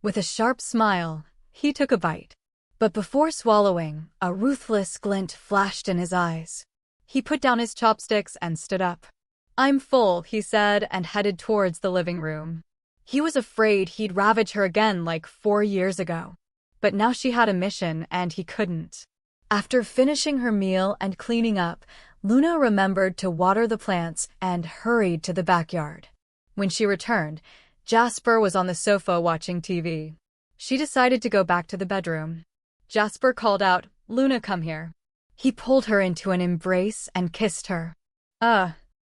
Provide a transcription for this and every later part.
With a sharp smile, he took a bite. But before swallowing, a ruthless glint flashed in his eyes. He put down his chopsticks and stood up. "I'm full," he said, and headed towards the living room. He was afraid he'd ravage her again like 4 years ago. But now she had a mission, and he couldn't. After finishing her meal and cleaning up, Luna remembered to water the plants and hurried to the backyard. When she returned, Jasper was on the sofa watching TV. She decided to go back to the bedroom. Jasper called out, "Luna, come here." He pulled her into an embrace and kissed her.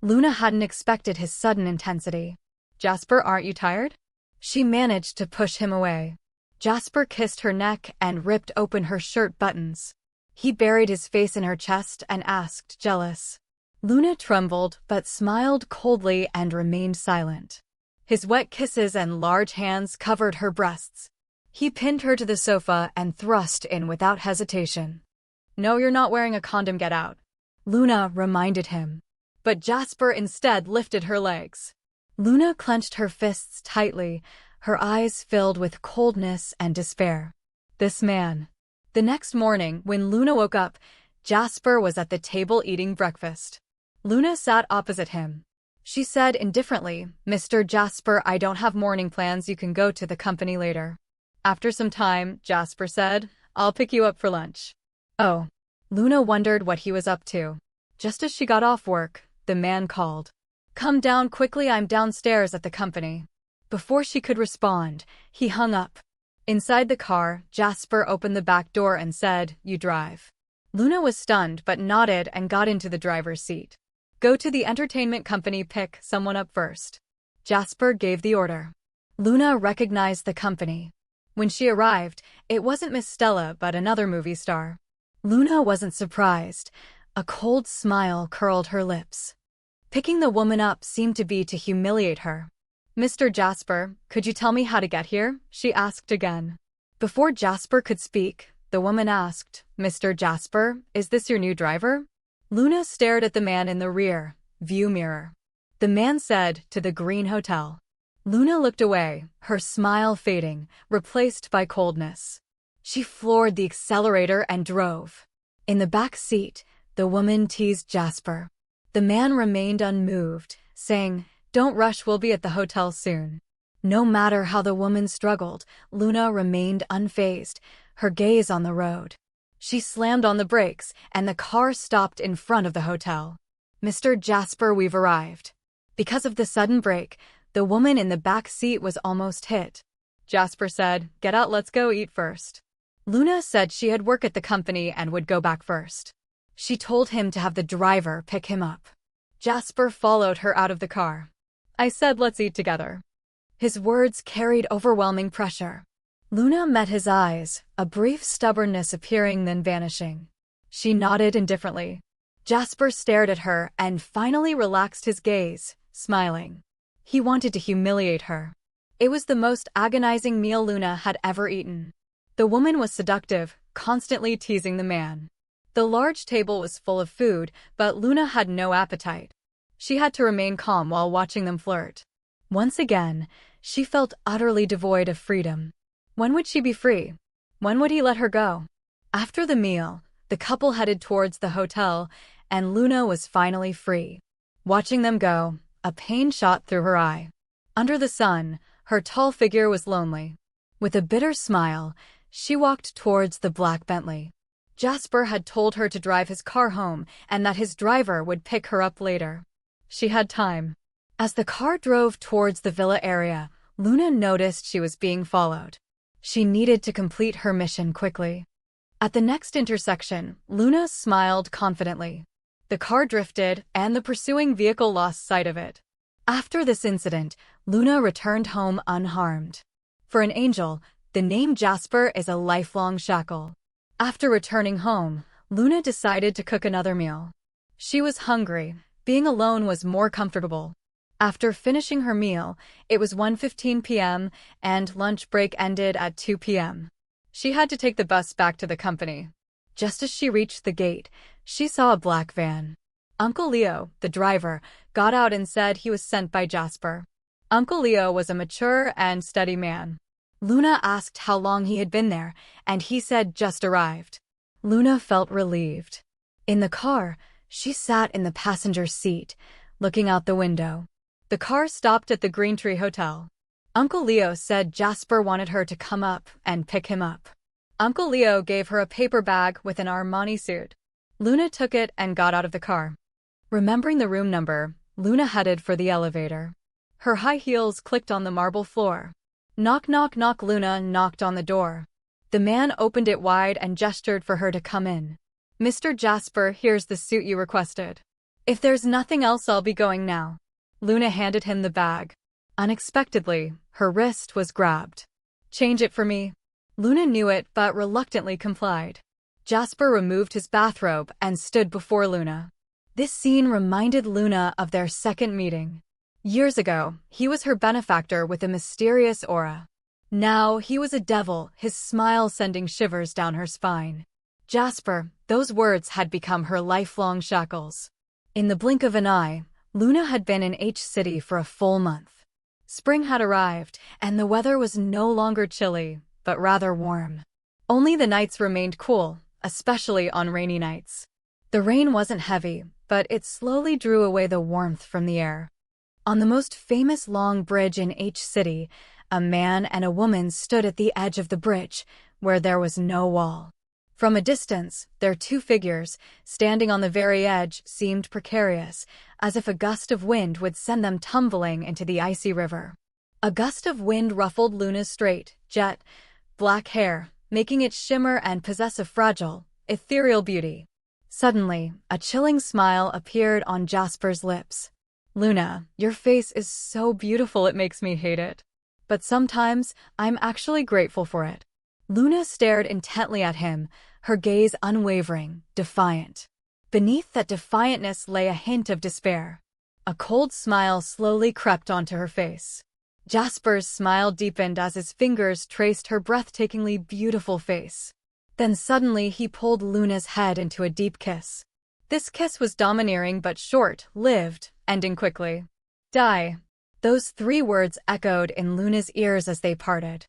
Luna hadn't expected his sudden intensity. "Jasper, aren't you tired?" She managed to push him away. Jasper kissed her neck and ripped open her shirt buttons. He buried his face in her chest and asked, jealous. Luna trembled but smiled coldly and remained silent. His wet kisses and large hands covered her breasts. He pinned her to the sofa and thrust in without hesitation. "No, you're not wearing a condom, get out," Luna reminded him. But Jasper instead lifted her legs. Luna clenched her fists tightly, her eyes filled with coldness and despair. This man. The next morning, when Luna woke up, Jasper was at the table eating breakfast. Luna sat opposite him. She said indifferently, "Mr. Jasper, I don't have morning plans, you can go to the company later." After some time, Jasper said, "I'll pick you up for lunch." Oh. Luna wondered what he was up to. Just as she got off work, the man called. "Come down quickly, I'm downstairs at the company." Before she could respond, he hung up. Inside the car, Jasper opened the back door and said, "You drive." Luna was stunned but nodded and got into the driver's seat. "Go to the entertainment company, pick someone up first." Jasper gave the order. Luna recognized the company. When she arrived, it wasn't Miss Stella but another movie star. Luna wasn't surprised. A cold smile curled her lips. Picking the woman up seemed to be to humiliate her. "Mr. Jasper, could you tell me how to get here?" she asked again. Before Jasper could speak, the woman asked, "Mr. Jasper, is this your new driver?" Luna stared at the man in the rear view mirror. The man said, "To the Green Hotel." Luna looked away, her smile fading, replaced by coldness. She floored the accelerator and drove. In the back seat, the woman teased Jasper. The man remained unmoved, saying, "Don't rush, we'll be at the hotel soon." No matter how the woman struggled, Luna remained unfazed, her gaze on the road. She slammed on the brakes, and the car stopped in front of the hotel. "Mr. Jasper, we've arrived." Because of the sudden brake, the woman in the back seat was almost hit. Jasper said, "Get out, let's go eat first." Luna said she had work at the company and would go back first. She told him to have the driver pick him up. Jasper followed her out of the car. "I said let's eat together." His words carried overwhelming pressure. Luna met his eyes, a brief stubbornness appearing then vanishing. She nodded indifferently. Jasper stared at her and finally relaxed his gaze, smiling. He wanted to humiliate her. It was the most agonizing meal Luna had ever eaten. The woman was seductive, constantly teasing the man. The large table was full of food, but Luna had no appetite. She had to remain calm while watching them flirt. Once again, she felt utterly devoid of freedom. When would she be free? When would he let her go? After the meal, the couple headed towards the hotel, and Luna was finally free. Watching them go, a pain shot through her eye. Under the sun, her tall figure was lonely. With a bitter smile, she walked towards the black Bentley. Jasper had told her to drive his car home and that his driver would pick her up later. She had time. As the car drove towards the villa area, Luna noticed she was being followed. She needed to complete her mission quickly. At the next intersection, Luna smiled confidently. The car drifted, and the pursuing vehicle lost sight of it. After this incident, Luna returned home unharmed. For an angel, the name Jasper is a lifelong shackle. After returning home, Luna decided to cook another meal. She was hungry. Being alone was more comfortable. After finishing her meal, it was 1:15 p.m., and lunch break ended at 2 p.m. She had to take the bus back to the company. Just as she reached the gate, she saw a black van. Uncle Leo, the driver, got out and said he was sent by Jasper. Uncle Leo was a mature and steady man. Luna asked how long he had been there, and he said just arrived. Luna felt relieved. In the car, she sat in the passenger seat, looking out the window. The car stopped at the Greentree Hotel. Uncle Leo said Jasper wanted her to come up and pick him up. Uncle Leo gave her a paper bag with an Armani suit. Luna took it and got out of the car. Remembering the room number, Luna headed for the elevator. Her high heels clicked on the marble floor. Knock, knock, knock. Luna knocked on the door. The man opened it wide and gestured for her to come in. Mr. Jasper, here's the suit you requested. If there's nothing else, I'll be going now. Luna handed him the bag. Unexpectedly, her wrist was grabbed. Change it for me. Luna knew it but reluctantly complied. Jasper removed his bathrobe and stood before Luna. This scene reminded Luna of their second meeting. Years ago, he was her benefactor with a mysterious aura. Now, he was a devil, his smile sending shivers down her spine. Jasper, those words had become her lifelong shackles. In the blink of an eye, Luna had been in H City for a full month. Spring had arrived, and the weather was no longer chilly, but rather warm. Only the nights remained cool, especially on rainy nights. The rain wasn't heavy, but it slowly drew away the warmth from the air. On the most famous long bridge in H City, a man and a woman stood at the edge of the bridge, where there was no wall. From a distance, their two figures, standing on the very edge, seemed precarious, as if a gust of wind would send them tumbling into the icy river. A gust of wind ruffled Luna's straight, jet black hair, making it shimmer and possess a fragile, ethereal beauty. Suddenly, a chilling smile appeared on Jasper's lips. Luna, your face is so beautiful it makes me hate it. But sometimes, I'm actually grateful for it. Luna stared intently at him, her gaze unwavering, defiant. Beneath that defiantness lay a hint of despair. A cold smile slowly crept onto her face. Jasper's smile deepened as his fingers traced her breathtakingly beautiful face. Then suddenly he pulled Luna's head into a deep kiss. This kiss was domineering but short-lived, ending quickly. Die. Those three words echoed in Luna's ears as they parted.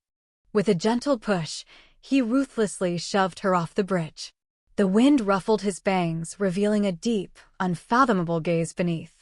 With a gentle push, he ruthlessly shoved her off the bridge. The wind ruffled his bangs, revealing a deep, unfathomable gaze beneath.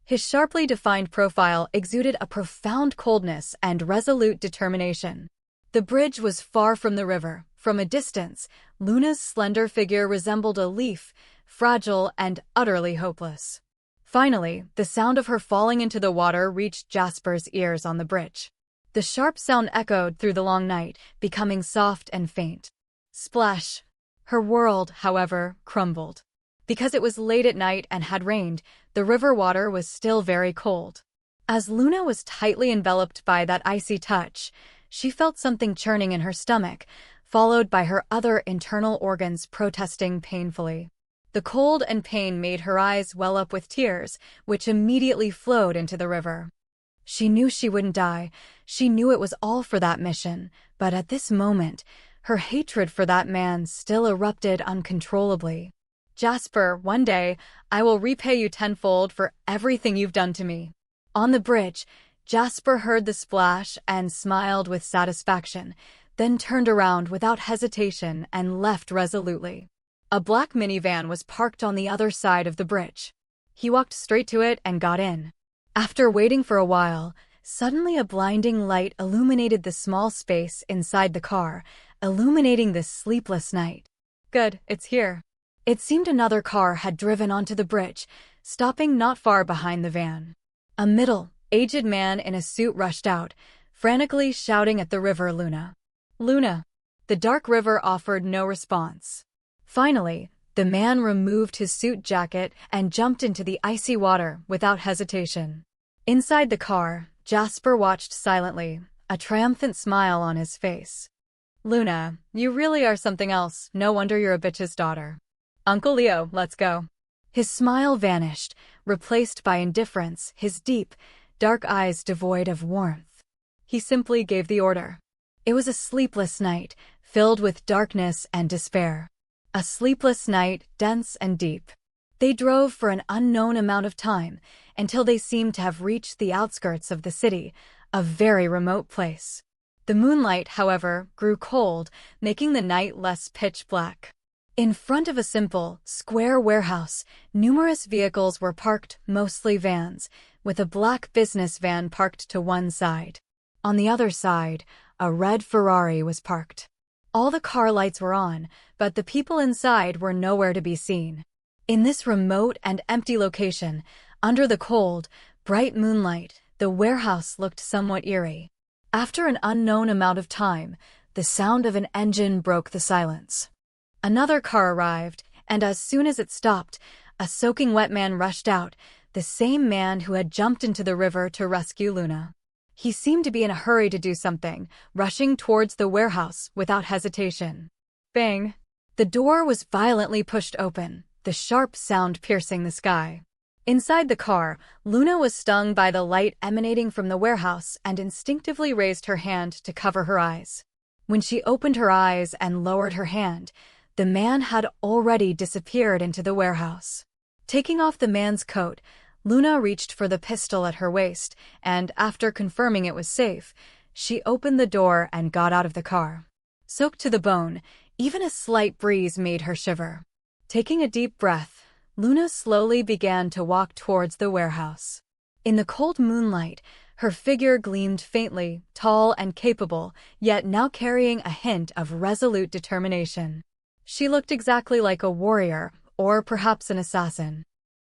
His sharply defined profile exuded a profound coldness and resolute determination. The bridge was far from the river. From a distance, Luna's slender figure resembled a leaf, fragile and utterly hopeless. Finally, the sound of her falling into the water reached Jasper's ears on the bridge. The sharp sound echoed through the long night, becoming soft and faint. Splash! Her world, however, crumbled. Because it was late at night and had rained, the river water was still very cold. As Luna was tightly enveloped by that icy touch, she felt something churning in her stomach, followed by her other internal organs protesting painfully. The cold and pain made her eyes well up with tears, which immediately flowed into the river. She knew she wouldn't die. She knew it was all for that mission, but at this moment, her hatred for that man still erupted uncontrollably. Jasper, one day, I will repay you tenfold for everything you've done to me. On the bridge, Jasper heard the splash and smiled with satisfaction, then turned around without hesitation and left resolutely. A black minivan was parked on the other side of the bridge. He walked straight to it and got in. After waiting for a while, suddenly a blinding light illuminated the small space inside the car, illuminating this sleepless night. Good, it's here. It seemed another car had driven onto the bridge, stopping not far behind the van. A middle-aged man in a suit rushed out, frantically shouting at the river. Luna. Luna. The dark river offered no response. Finally, the man removed his suit jacket and jumped into the icy water without hesitation. Inside the car, Jasper watched silently, a triumphant smile on his face. Luna, you really are something else. No wonder you're a bitch's daughter. Uncle Leo, let's go. His smile vanished, replaced by indifference, his deep, dark eyes devoid of warmth. He simply gave the order. It was a sleepless night, filled with darkness and despair. A sleepless night, dense and deep. They drove for an unknown amount of time, until they seemed to have reached the outskirts of the city, a very remote place. The moonlight, however, grew cold, making the night less pitch black. In front of a simple, square warehouse, numerous vehicles were parked, mostly vans, with a black business van parked to one side. On the other side, a red Ferrari was parked. All the car lights were on, but the people inside were nowhere to be seen. In this remote and empty location, under the cold, bright moonlight, the warehouse looked somewhat eerie. After an unknown amount of time, the sound of an engine broke the silence. Another car arrived, and as soon as it stopped, a soaking wet man rushed out, the same man who had jumped into the river to rescue Luna. He seemed to be in a hurry to do something, rushing towards the warehouse without hesitation. Bang! The door was violently pushed open, the sharp sound piercing the sky. Inside the car, Luna was stung by the light emanating from the warehouse and instinctively raised her hand to cover her eyes. When she opened her eyes and lowered her hand, the man had already disappeared into the warehouse. Taking off the man's coat, Luna reached for the pistol at her waist, and after confirming it was safe, she opened the door and got out of the car. Soaked to the bone, even a slight breeze made her shiver. Taking a deep breath, Luna slowly began to walk towards the warehouse. In the cold moonlight, her figure gleamed faintly, tall and capable, yet now carrying a hint of resolute determination. She looked exactly like a warrior, or perhaps an assassin.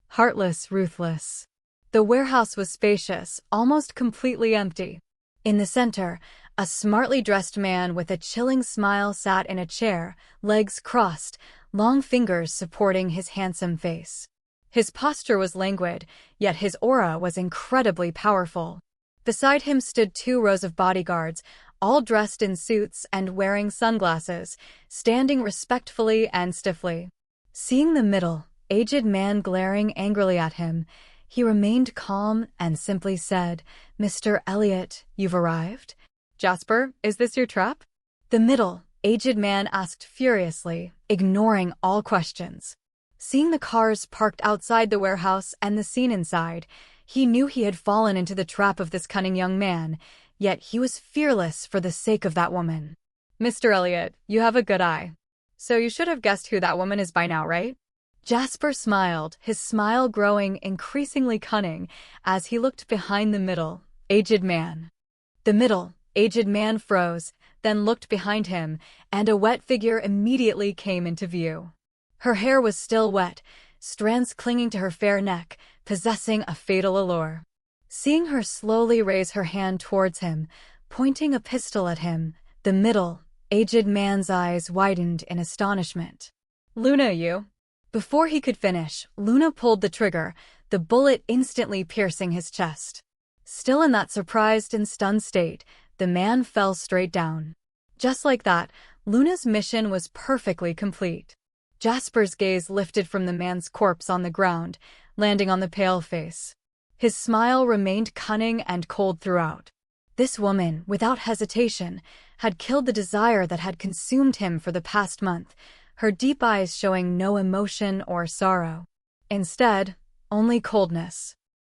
Heartless, ruthless. The warehouse was spacious, almost completely empty. In the center, a smartly dressed man with a chilling smile sat in a chair, legs crossed, long fingers supporting his handsome face. His posture was languid, yet his aura was incredibly powerful. Beside him stood 2 rows of bodyguards, all dressed in suits and wearing sunglasses, standing respectfully and stiffly. Seeing the middle, aged man glaring angrily at him, he remained calm and simply said, "Mr. Elliot, you've arrived? Jasper, is this your trap?" The middle, aged man asked furiously, ignoring all questions. Seeing the cars parked outside the warehouse and the scene inside, he knew he had fallen into the trap of this cunning young man, yet he was fearless for the sake of that woman. "Mr. Elliot, you have a good eye. So you should have guessed who that woman is by now, right?" Jasper smiled, his smile growing increasingly cunning as he looked behind the middle, aged man. The middle, aged man froze, then looked behind him, and a wet figure immediately came into view. Her hair was still wet, strands clinging to her fair neck, possessing a fatal allure. Seeing her slowly raise her hand towards him, pointing a pistol at him, the middle, aged man's eyes widened in astonishment. "Luna, you?" Before he could finish, Luna pulled the trigger, the bullet instantly piercing his chest. Still in that surprised and stunned state, the man fell straight down. Just like that, Luna's mission was perfectly complete. Jasper's gaze lifted from the man's corpse on the ground, landing on the pale face. His smile remained cunning and cold throughout. This woman, without hesitation, had killed the desire that had consumed him for the past month, her deep eyes showing no emotion or sorrow. Instead, only coldness.